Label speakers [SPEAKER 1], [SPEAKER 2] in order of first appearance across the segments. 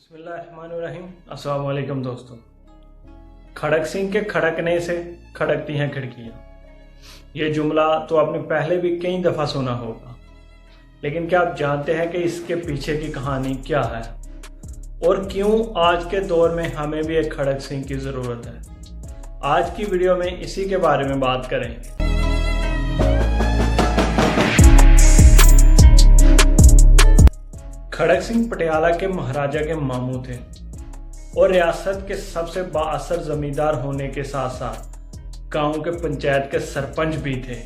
[SPEAKER 1] बिस्मिल्लाहिर्रहमानिर्रहीम। अस्सलाम वालेकुम दोस्तों। खड़क सिंह के खड़कने से खड़कती हैं खिड़कियाँ, ये जुमला तो आपने पहले भी कई दफ़ा सुना होगा, लेकिन क्या आप जानते हैं कि इसके पीछे की कहानी क्या है और क्यों आज के दौर में हमें भी एक खड़क सिंह की ज़रूरत है। आज की वीडियो में इसी के बारे में बात करेंगे। खड़क सिंह पटियाला के महाराजा के मामू थे और रियासत के सबसे बाअसर जमींदार होने के साथ साथ गांव के पंचायत के सरपंच भी थे।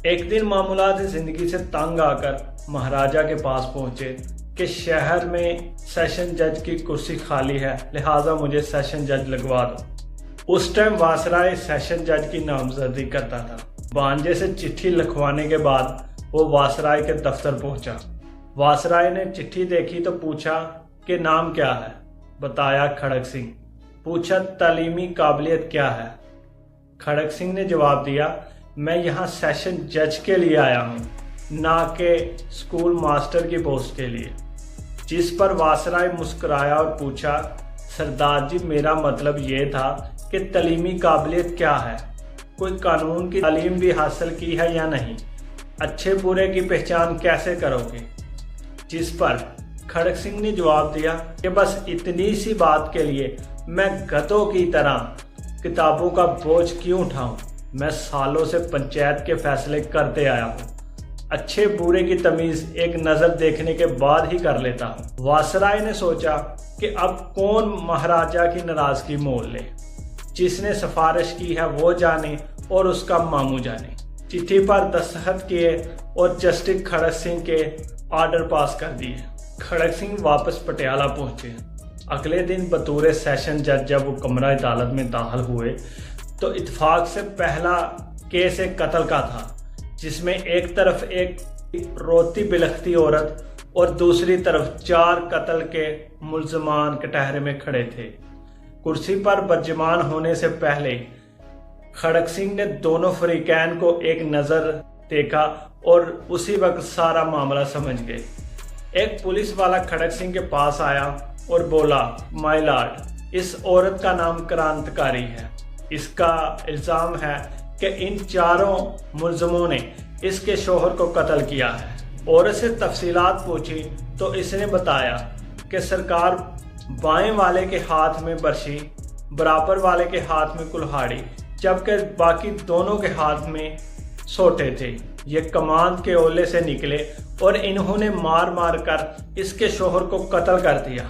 [SPEAKER 1] एक दिन मामूलात जिंदगी से तंग आकर महाराजा के पास पहुंचे कि शहर में सेशन जज की कुर्सी खाली है, लिहाजा मुझे सेशन जज लगवा दो। उस टाइम वासराय सेशन जज की नामजदगी करता था। भांजे से चिट्ठी लिखवाने के बाद वो वासराय के दफ्तर पहुंचा। वासराय ने चिट्ठी देखी तो पूछा कि नाम क्या है। बताया खड़क सिंह। पूछा तालीमी काबिलियत क्या है। खड़क सिंह ने जवाब दिया, मैं यहाँ सेशन जज के लिए आया हूँ, ना कि स्कूल मास्टर की पोस्ट के लिए। जिस पर वासराय मुस्कुराया और पूछा, सरदार जी मेरा मतलब ये था कि तालीमी काबिलियत क्या है, कोई कानून की तालीम भी हासिल की है या नहीं, अच्छे बुरे की पहचान कैसे करोगे। जिस पर खड़क सिंह ने जवाब दिया कि बस इतनी सी बात के लिए मैं गधों की तरह किताबों का बोझ क्यों उठाऊं, मैं सालों से पंचायत के फैसले करते आया हूं, अच्छे बुरे की तमीज एक नज़र देखने के बाद ही कर लेता हूं। वासराय ने सोचा कि अब कौन महाराजा की नाराजगी मोल ले, जिसने सिफारिश की है वो जाने और उसका मामू जाने। चिट्ठी पर दस्तखत किए और जस्टिस खड़क सिंह के ऑर्डर पास कर दिए। खड़क सिंह वापस पटियाला पहुंचे। अगले दिन बतौर सेशन जज जब वो कमरा अदालत में दाखिल हुए तो इत्तेफाक से पहला केस एक कत्ल का था, जिसमें एक तरफ एक रोती बिलखती औरत और दूसरी तरफ 4 कत्ल के मुल्जमान कटहरे में खड़े थे। कुर्सी पर बदजुबान होने से पहले खड़क सिंह ने दोनों फरीकैन को एक नज़र देखा और उसी वक्त सारा मामला समझ गए। एक पुलिस वाला खड़क सिंह के पास आया और बोला, माय लॉर्ड, इस औरत का नाम क्रांतिकारी है, इसका इल्ज़ाम है कि इन 4 मुल्ज़मों ने इसके शोहर को कत्ल किया है। औरत से तफसीलात पूछी तो इसने बताया कि सरकार बाएं वाले के हाथ में बर्शी, बराबर वाले के हाथ में कुल्हाड़ी, जबकि बाकी दोनों के हाथ में सोटे थे। ये कमान के ओले से निकले और इन्होंने मार मार कर इसके शोहर को कत्ल कर दिया।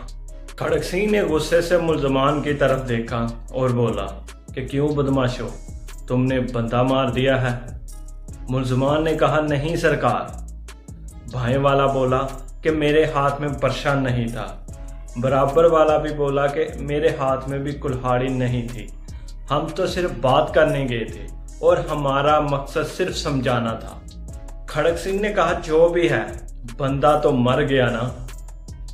[SPEAKER 1] खड़क सिंह ने गुस्से से मुल्जमान की तरफ देखा और बोला कि क्यों बदमाशो, तुमने बंदा मार दिया है। मुल्जमान ने कहा, नहीं सरकार। भाई वाला बोला कि मेरे हाथ में बर्शा नहीं था। बराबर वाला भी बोला कि मेरे हाथ में भी कुल्हाड़ी नहीं थी, हम तो सिर्फ बात करने गए थे और हमारा मकसद सिर्फ समझाना था। खड़क सिंह ने कहा, जो भी है, बंदा तो मर गया ना।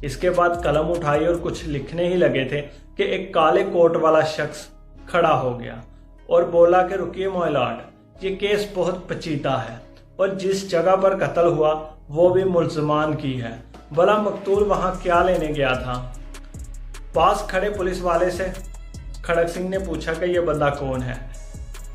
[SPEAKER 1] इसके बाद कलम उठाई और कुछ लिखने ही लगे थे कि एक काले कोट वाला शख्स खड़ा हो गया और बोला कि रुकिए माय लॉर्ड, ये केस बहुत पेचीदा है और जिस जगह पर कत्ल हुआ वो भी मुल्जमान की है, भला मकतूल वहां क्या लेने गया था। पास खड़े पुलिस वाले से खड़क सिंह ने पूछा कि यह बंदा कौन है।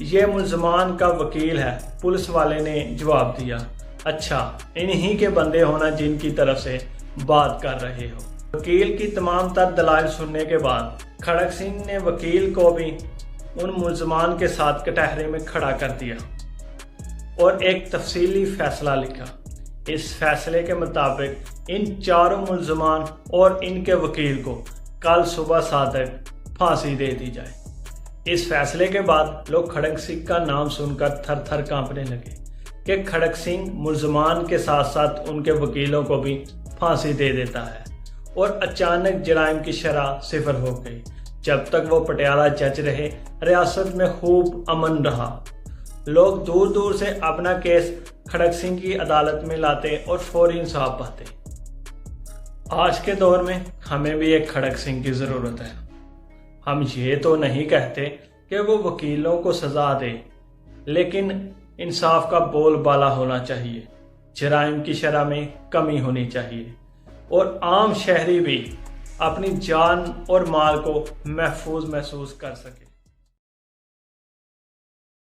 [SPEAKER 1] ये मुल्जमान का वकील है। पुलिस वाले ने जवाब दिया, अच्छा, इन्हीं के बंदे होना जिनकी तरफ से बात कर रहे हो। वकील की तमाम तर दलाइल सुनने के बाद खड़क सिंह ने वकील को भी उन मुल्जमान के साथ कटहरे में खड़ा कर दिया और एक तफसीली फैसला लिखा। इस फैसले के मुताबिक इन 4 मुल्जमान और इनके वकील को कल सुबह 7 तक फांसी दे दी जाए। इस फैसले के बाद लोग खड़क सिंह का नाम सुनकर थर थर कांपने लगे कि खड़क सिंह मुल्जमान के साथ साथ उनके वकीलों को भी फांसी दे देता है और अचानक जराइम की शरह सिफर हो गई। जब तक वो पटियाला जज रहे, रियासत में खूब अमन रहा। लोग दूर दूर से अपना केस खड़क सिंह की अदालत में लाते और फौरी इंसाफ पाते। आज के दौर में हमें भी एक खड़क सिंह की ज़रूरत है। हम ये तो नहीं कहते कि वो वकीलों को सज़ा दे, लेकिन इंसाफ का बोलबाला होना चाहिए, जराइम की शरह में कमी होनी चाहिए और आम शहरी भी اپنی جان اور مال کو محفوظ محسوس کر سکے۔